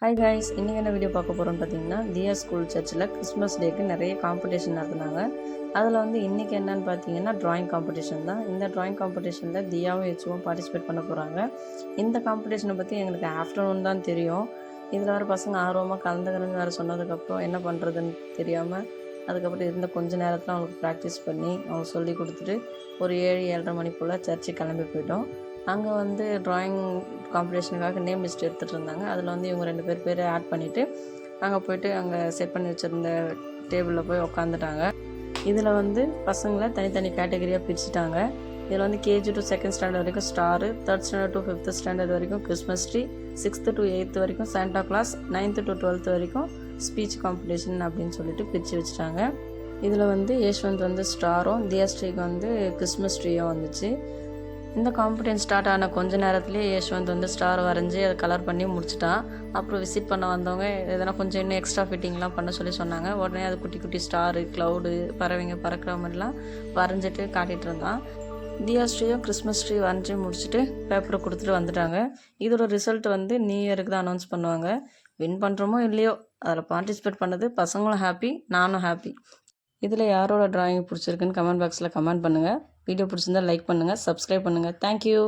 Hi guys, இன்றைக்கி என்ன video பார்க்க போகிறோம்னு பார்த்தீங்கன்னா, தியா ஸ்கூல் சர்ச்சில் கிறிஸ்மஸ் டேக்கு நிறைய காம்படிஷன் நடத்துனாங்க. அதில் வந்து இன்றைக்கி என்னன்னு பார்த்தீங்கன்னா ட்ராயிங் காம்படிஷன் தான். இந்த ட்ராயிங் காம்படிஷனில் தியாவும் ஹெச்சுவும் பார்ட்டிசிபேட் பண்ண போகிறாங்க. இந்த காம்படிஷனை பற்றி எங்களுக்கு ஆஃப்டர்நூன் தான் தெரியும். இதில் வர பசங்க ஆர்வமாக கலந்துக்கிறேன்னு வேறு சொன்னதுக்கப்புறம் என்ன பண்ணுறதுன்னு தெரியாமல் அதுக்கப்புறம் இருந்த கொஞ்ச நேரத்தில் அவங்களுக்கு ப்ராக்டிஸ் பண்ணி அவங்க சொல்லி கொடுத்துட்டு ஒரு 7-7:30 மணி போல் சர்ச்சுக்கு கிளம்பி போயிட்டோம். அங்கே வந்து ட்ராயிங் காம்படிஷனுக்காக நேம் லிஸ்ட் எடுத்துகிட்டு இருந்தாங்க. அதில் வந்து இவங்க 2 பேர் ஆட் பண்ணிவிட்டு அங்கே போய்ட்டு அங்கே செட் பண்ணி வச்சுருந்த டேபிளில் போய் உக்காந்துட்டாங்க. இதில் வந்து பசங்களை தனித்தனி கேட்டகரியாக பிரிச்சுட்டாங்க. இதில் வந்து கேஜி டு 2nd ஸ்டாண்டர்ட் வரைக்கும் star, 3rd standard to 5th standard வரைக்கும் Christmas tree, 6th to 8th வரைக்கும் Santa Claus, 9th to 12th வரைக்கும் ஸ்பீச் காம்படிஷன் அப்படின்னு சொல்லிட்டு பிரித்து வச்சுட்டாங்க. இதில் வந்து யஷ்வந்த் வந்து ஸ்டாரும், தியாஸ்ரீக்கு வந்து கிறிஸ்மஸ் ட்ரீயும் வந்துச்சு. இந்த காம்படிஷன் ஸ்டார்ட் ஆன கொஞ்ச நேரத்துலேயே யஷ்வந்த் வந்து ஸ்டார் வரைஞ்சி அதை கலர் பண்ணி முடிச்சிட்டான். அப்புறம் விசிட் பண்ண வந்தவங்க எதனா கொஞ்சம் இன்னும் எக்ஸ்ட்ரா ஃபிட்டிங்லாம் பண்ண சொன்னாங்க. உடனே அது குட்டி குட்டி ஸ்டாரு, க்ளவுடு, பறவைங்க பறக்கிற மாதிரிலாம் வரைஞ்சிட்டு காட்டிகிட்டு இருந்தான். தியாஸ்ரீயும் கிறிஸ்மஸ் ட்ரீ வரைஞ்சி முடிச்சுட்டு பேப்பரை கொடுத்துட்டு வந்துட்டாங்க. இதோட ரிசல்ட் வந்து நியூ இயருக்கு தான் அனௌன்ஸ் பண்ணுவாங்க. வின் பண்ணுறோமோ இல்லையோ அதில் பார்ட்டிசிபேட் பண்ணது பசங்களும் ஹாப்பி, நானும் ஹாப்பி. இதில் யாரோட ட்ராயிங் பிடிச்சிருக்குன்னு கமெண்ட் பாக்ஸில் கமெண்ட் பண்ணுங்கள். வீடியோ பிடிச்சிருந்தால் லைக் பண்ணுங்கள், சப்ஸ்கிரைப் பண்ணுங்கள். தேங்க்யூ.